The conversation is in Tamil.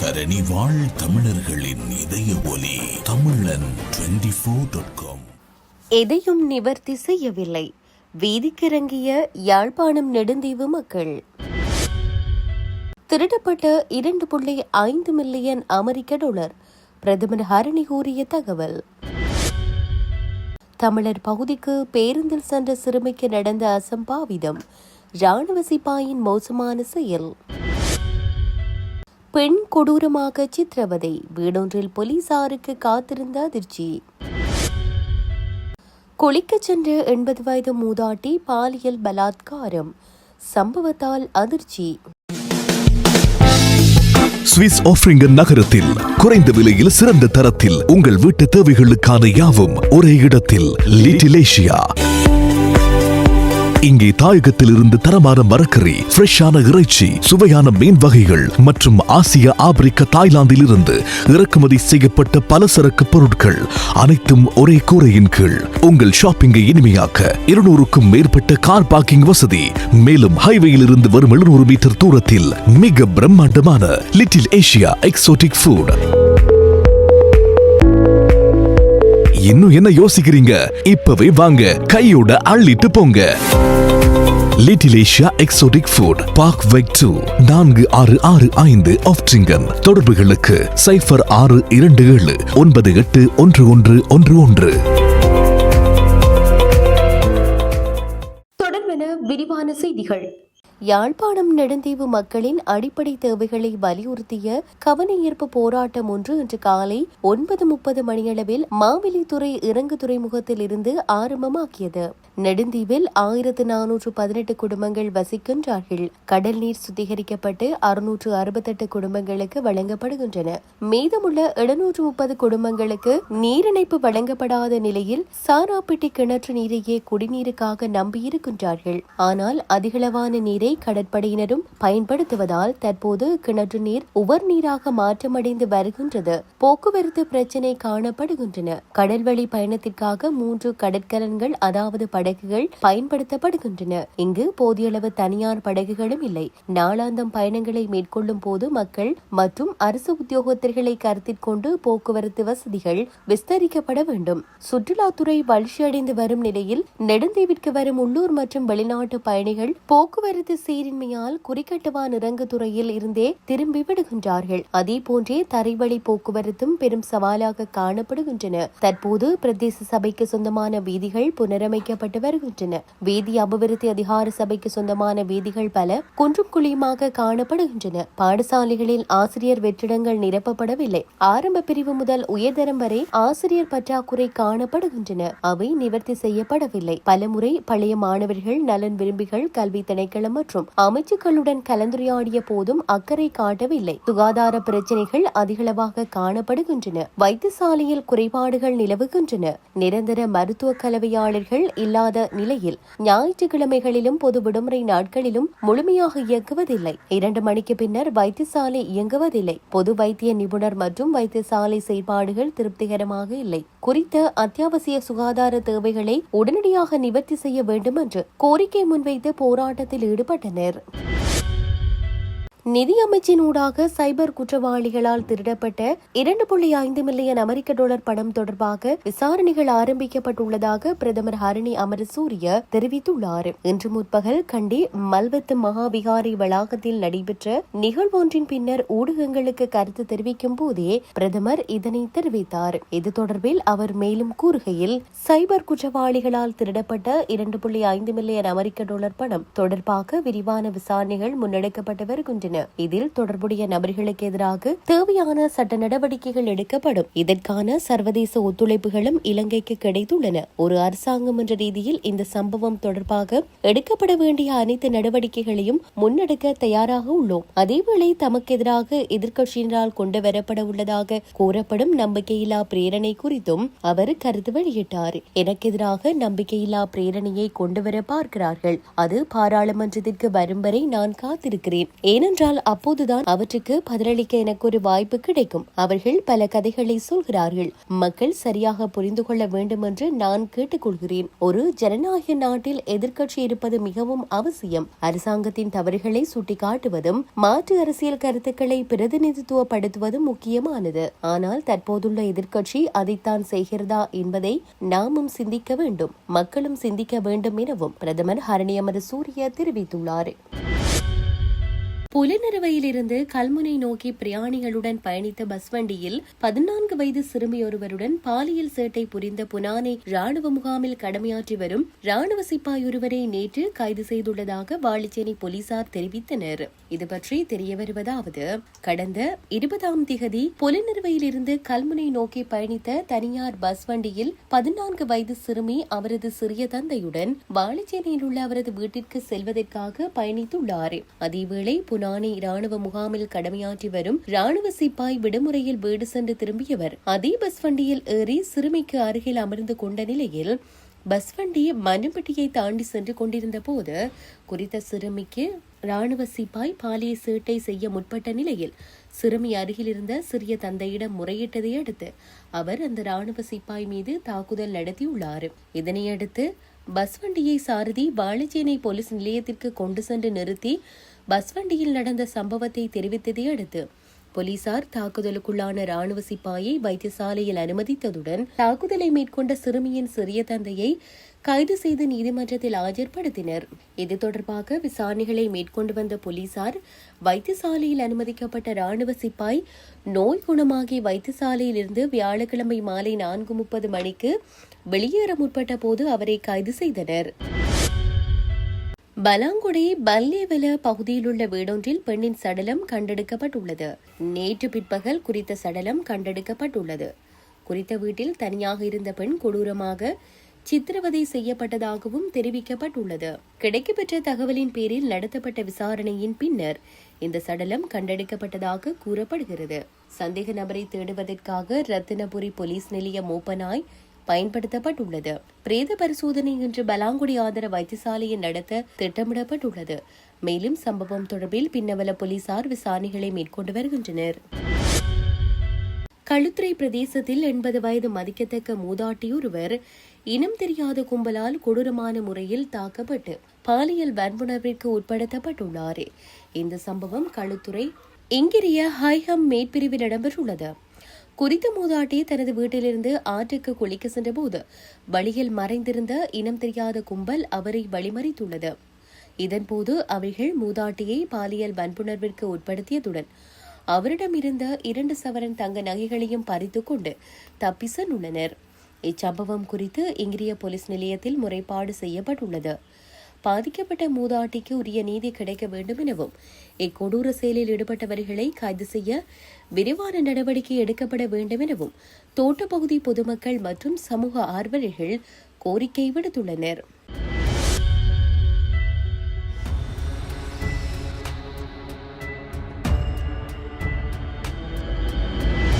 தரணி வாழ் தமிழர்களின் இதய ஒலி தமிழன் 24.com. எதையும் நிவர்த்தி செய்யவில்லை, வீதிக்கிறங்கிய யாழ்ப்பாணம் நெடுந்தீவு மக்கள். திருடப்பட்ட 2.5 மில்லியன் அமெரிக்க டாலர். பிரதமர் ஹரணி கூறிய தகவல். தமிழர் பகுதிக்கு பேருந்தில் சென்ற சிறுமிக்கு நடந்த அசம்பாவிதம். ராணுவ சிப்பாயின் மோசமான செயல். பெண் கொடூரமாக சித்திரவதை. வீடொன்றில் போலீசாருக்கு காத்திருந்த அதிர்ச்சி. குளிக்கச் சென்ற 80 வயது மூதாட்டி பாலியல் பலாத்காரம். சம்பவத்தால் அதிர்ச்சி. சுவிஸ் ஆஃப்ரிங்கன் நகரத்தில் குறைந்த விலையில் சிறந்த தரத்தில் உங்கள் வீட்டு தேவைகளுக்கான யாவும் ஒரே இடத்தில். Little Asia. இங்கே தாயகத்தில் இருந்து தரமான மரக்கறி, ஃப்ரெஷ்ஷான இறைச்சி, சுவையான மீன் வகைகள் மற்றும் ஆசிய, ஆப்பிரிக்க, தாய்லாந்தில் இருந்து இறக்குமதி செய்யப்பட்ட பலசரக்கு பொருட்கள் அனைத்தும் ஒரே கூரையின் கீழ். உங்கள் ஷாப்பிங்கை இனிமையாக்க 200க்கும் மேற்பட்ட கார் பார்க்கிங் வசதி. மேலும் ஹைவேயில் இருந்து வரும் 700 மீட்டர் தூரத்தில் மிக பிரம்மாண்டமான லிட்டில் ஏசியா எக்ஸோட்டிக் ஃபுட். இன்னும் என்ன யோசிக்கிறீங்க? இப்பவே வாங்க, கையோட அள்ளிட்டு போங்க. Little Asia exotic food, park வெக் 2, 4665 ஆஃப்ட்ரிங்கன். தொடர்புகளுக்கு 0627 981111. தொடர்பென விரிவான செய்திகள். யாழ்ப்பாணம் நெடுந்தீவு மக்களின் அடிப்படை தேவைகளை வலியுறுத்திய கவனஈர்ப்பு போராட்டம் ஒன்று இன்று காலை 9:30 மணியளவில் மாவிலித்துறை இறங்கு துறைமுகத்தில் இருந்து ஆரம்பமாக்கியது. நெடுந்தீவில் 1418 குடும்பங்கள் வசிக்கின்றார்கள். கடல் நீர் சுத்திகரிக்கப்பட்டு 668 குடும்பங்களுக்கு வழங்கப்படுகின்றன. மீதமுள்ள 730 குடும்பங்களுக்கு நீரிணைப்பு வழங்கப்படாத நிலையில் சாராப்பிட்டி கிணற்று நீரையே குடிநீருக்காக நம்பியிருக்கின்றார்கள். ஆனால் அதிகளவான நீரை கடற்படையினரும் பயன்படுத்துவதால் தற்போது கிணற்று நீர் உவர் நீராக மாற்றமடைந்து வருகின்றது. போக்குவரத்து பிரச்சினை காணப்படுகின்றன. கடல்வழி பயணத்திற்காக 3 கடற்கலன்கள், அதாவது படகுகள் பயன்படுத்தப்படுகின்றன. இங்கு போதியளவு தனியார் படகுகளும் இல்லை. நாளாந்தம் பயணங்களை மேற்கொள்ளும் போது மக்கள் மற்றும் அரசு உத்தியோகத்தர்களை கருத்தில் கொண்டு போக்குவரத்து வசதிகள் விஸ்தரிக்கப்பட வேண்டும். சுற்றுலாத்துறை வளர்ச்சியடைந்து வரும் நிலையில் நெடுந்தீவிற்கு வரும் உள்ளூர் மற்றும் வெளிநாட்டு பயணிகள் போக்குவரத்து சீரின்மையால் குறிக்கட்டுவான் இறங்கு துறையில் இருந்தே திரும்பி விடுகின்றார்கள். அதே போன்றே தரைவழி போக்குவரத்தும் பெரும் சவாலாக காணப்படுகின்றன. தற்போது பிரதேச சபைக்கு சொந்தமான வீதிகள் புனரமைக்கப்பட்டு வருகின்றன. வீதி அபிவிருத்தி அதிகார சபைக்கு சொந்தமான வீதிகள் பல குன்றும் குழியுமாக காணப்படுகின்றன. பாடசாலைகளில் ஆசிரியர் வெற்றிடங்கள் நிரப்பப்படவில்லை. ஆரம்ப பிரிவு முதல் உயர்தரம் வரை ஆசிரியர் பற்றாக்குறை காணப்படுகின்றன. அவை நிவர்த்தி செய்யப்படவில்லை. பலமுறை பழைய மாணவர்கள் நலன் விரும்பிகள் கல்வி திணைக்களம் மற்றும் அமைச்சுக்களுடன் கலந்துரையாடிய போதும் அக்கறை காட்டவில்லை. சுகாதார பிரச்சினைகள் அதிகளவாக காணப்படுகின்றன. வைத்தியசாலையில் குறைபாடுகள் நிலவுகின்றன. நிரந்தர மருத்துவ கலவையாளர்கள் இல்லாத நிலையில் ஞாயிற்றுக்கிழமைகளிலும் பொது விடுமுறை நாட்களிலும் முழுமையாக இயங்குவதில்லை. 2 மணிக்கு பின்னர் வைத்தியசாலை இயங்குவதில்லை. பொது வைத்திய நிபுணர் மற்றும் வைத்தியசாலை செயற்பாடுகள் திருப்திகரமாக இல்லை. குறித்த அத்தியாவசிய சுகாதார தேவைகளை உடனடியாக நிவர்த்தி செய்ய வேண்டும் என்று கோரிக்கை முன்வைத்து போராட்டத்தில் ஈடுபட்டனர். நிதி அமைச்சின் ஊடாக சைபர் குற்றவாளிகளால் திருடப்பட்ட 2.5 மில்லியன் அமெரிக்க டாலர் பணம் தொடர்பாக விசாரணைகள் ஆரம்பிக்கப்பட்டுள்ளதாக பிரதமர் ஹரணி அமரசூரிய தெரிவித்துள்ளார். இன்று முற்பகல் கண்டி மல்வத்து மகாவிகாரை வளாகத்தில் நடைபெற்ற நிகழ்வொன்றின் பின்னர் ஊடகங்களுக்கு கருத்து தெரிவிக்கும் போதே பிரதமர் இதனை தெரிவித்தார். இது தொடர்பில் அவர் மேலும் கூறுகையில், சைபர் குற்றவாளிகளால் திருடப்பட்ட 2.5 மில்லியன் அமெரிக்க டாலர் பணம் தொடர்பாக விரிவான விசாரணைகள் முன்னெடுக்கப்பட்டு வருகின்றன. இதில் தொடர்புடைய நபர்களுக்கு எதிராக தேவையான சட்ட நடவடிக்கைகள் எடுக்கப்படும். இதற்கான சர்வதேச ஒத்துழைப்புகளும் இலங்கைக்கு கிடைத்துள்ளன. ஒரு அரசாங்கம் என்ற ரீதியில் இந்த சம்பவம் தொடர்பாக எடுக்கப்பட வேண்டிய அனைத்து நடவடிக்கைகளையும் முன்னெடுக்க தயாராக உள்ளோம். அதேவேளை தமக்கு எதிராக எதிர்க்கட்சியினரால் கொண்டு வரப்பட உள்ளதாக கூறப்படும் நம்பிக்கையில்லா பிரேரணை குறித்தும் அவர் கருத்து வெளியிட்டார். எனக்கு எதிராக நம்பிக்கையில்லா பிரேரணையை கொண்டுவர பார்க்கிறார்கள். அது பாராளுமன்றத்திற்கு வரும் வரை நான் காத்திருக்கிறேன். ஏனென்றால் ஏனென்றால் அப்போதுதான் அவற்றுக்கு பதிலளிக்க எனக்கு ஒரு வாய்ப்பு கிடைக்கும். அவர்கள் பல கதைகளை சொல்கிறார்கள். மக்கள் சரியாக புரிந்து கொள்ள வேண்டும் என்று நான் கேட்டுக்கொள்கிறேன். ஒரு ஜனநாயக நாட்டில் எதிர்க்கட்சி இருப்பது மிகவும் அவசியம். அரசாங்கத்தின் தவறுகளை சுட்டிக்காட்டுவதும் மாற்று அரசியல் கருத்துக்களை பிரதிநிதித்துவப்படுத்துவதும் முக்கியமானது. ஆனால் தற்போதுள்ள எதிர்க்கட்சி அதைத்தான் செய்கிறதா என்பதை நாமும் சிந்திக்க வேண்டும், மக்களும் சிந்திக்க வேண்டும் எனவும் பிரதமர் ஹரணி அமரசூரிய தெரிவித்துள்ளார். புலனறுவையிலிருந்து கல்முனை நோக்கி பிரயாணிகளுடன் பயணித்த பஸ் வண்டியில் 14 வயது சிறுமியொருவருடன் பாலியல் சேட்டை புரிந்த புனானை ராணுவ முகாமில் கடமையாற்றி வரும் ராணுவ சிப்பாய் ஒருவரை நேற்று கைது செய்துள்ளதாக வாழைச்சேனை போலீசார் தெரிவித்தனர். இதுபற்றி தெரிய வருவதாவது, கடந்த 20ஆம் திகதி புலனறுவையிலிருந்து கல்முனை நோக்கி பயணித்த தனியார் பஸ் வண்டியில் 14 வயது சிறுமி அவரது சிறிய தந்தையுடன் வாழைச்சேனையில் உள்ள அவரது வீட்டிற்கு செல்வதற்காக பயணித்துள்ளார். அதேவேளை புனானை ராணுவ முகாமில் கடமையாற்றி வரும் ராணுவ சிப்பாய் விடுமுறையில் வீடு சென்று திரும்பியவர் அதே பஸ் வண்டியில் ஏறி சிறுமிக்கு அருகில் அமர்ந்து கொண்ட நிலையில் பஸ் வண்டி மண்ணப்பட்டியை தாண்டி சென்று கொண்டிருந்த போது குறித்த சிறுமிக்கு ராணுவ சிப்பாய் பாலியல் சேட்டை செய்ய முற்பட்ட நிலையில் சிறுமி அருகில் இருந்த சிறிய தந்தையிடம் முறையிட்டதை அடுத்து அவர் அந்த ராணுவ சிப்பாய் மீது தாக்குதல் நடத்தியுள்ளார். இதனையடுத்து பஸ் வண்டியை சாரதி வாழைச்சேனை போலீஸ் நிலையத்திற்கு கொண்டு சென்று நிறுத்தி பஸ் வண்டியில் நடந்த சம்பவத்தை தெரிவித்ததை அடுத்து போலீசார் தாக்குதலுக்குள்ளான ராணுவ சிப்பாயை வைத்தியசாலையில் அனுமதித்ததுடன் தாக்குதலை மேற்கொண்ட சிறுமியின் சிறிய தந்தையை கைது செய்து நீதிமன்றத்தில் ஆஜர்படுத்தினர். இது தொடர்பாக விசாரணைகளை மேற்கொண்டு வந்த போலீசார் வைத்தியசாலையில் அனுமதிக்கப்பட்ட ராணுவ சிப்பாய் நோய் குணமாகி வைத்தியசாலையில் இருந்து வியாழக்கிழமை மாலை 4:30 மணிக்கு வெளியேற முற்பட்ட போது அவரை கைது செய்தனர். பலாங்குடி பல்லேவல பகுதியில் உள்ள வீடொன்றில் பெண்ணின் சடலம் கண்டெடுக்கப்பட்டுள்ளது. நேற்று பிற்பகல் குறித்த சடலம் கண்டெடுக்கப்பட்டுள்ளது. குறித்த வீட்டில் தனியாக இருந்த பெண் கொடூரமாக சித்திரவதை செய்யப்பட்டதாகவும் தெரிவிக்கப்பட்டுள்ளது. கிடைக்கப்பெற்ற தகவலின் பேரில் நடத்தப்பட்ட விசாரணையின் பின்னர் இந்த சடலம் கண்டெடுக்கப்பட்டதாக கூறப்படுகிறது. சந்தேக நபரை தேடுவதற்காக ரத்தினபுரி போலீஸ் நிலைய மோப்பனாய் பயன்படுத்தப்பட்டுள்ளது. பிரேத பரிசோதனை இன்று பலாங்குடி ஆதார வைத்தியசாலையில் நடத்த திட்டமிடப்பட்டுள்ளது. மேலும் சம்பவம் தொடர்பில் பின்னவல போலீசார் விசாரணைகளை மேற்கொண்டு வருகின்றனர். களுத்துறை பிரதேசத்தில் 80 வயது மதிக்கத்தக்க மூதாட்டியொருவர் இனம் தெரியாத கும்பலால் கொடூரமான முறையில் தாக்கப்பட்டு பாலியல் வன்புணர்விற்கு உட்படுத்தப்பட்டுள்ளார். இந்த சம்பவம் களுத்துறை இங்கிரிய ஹைஹம் மேற்பிரிவில் இடம்பெற்றுள்ளது. குறித்த மூதாட்டி தனது வீட்டிலிருந்து ஆற்றுக்கு குளிக்க சென்றபோது வழியில் மறைந்திருந்த இனம் தெரியாத கும்பல் அவரை வழிமறித்துள்ளது. இதன்போது அவர்கள் மூதாட்டியை பாலியல் வன்புணர்விற்கு உட்படுத்தியதுடன் அவரிடம் இருந்த 2 சவரன் தங்க நகைகளையும் பறித்துக் கொண்டு தப்பி சென்றுள்ளனர். இச்சம்பவம் குறித்து இங்கிரிய போலீஸ் நிலையத்தில் முறைப்பாடு செய்யப்பட்டுள்ளது. பாதிக்கப்பட்ட மூதாட்டிக்கு உரிய நீதி கிடைக்க வேண்டும் எனவும் இக்கொடூர செயலில் ஈடுபட்டவர்களை கைது செய்ய விரிவான நடவடிக்கை எடுக்கப்பட வேண்டும் எனவும் தோட்டப்பகுதி பொதுமக்கள் மற்றும் சமூக ஆர்வலர்கள் கோரிக்கை விடுத்துள்ளனர்.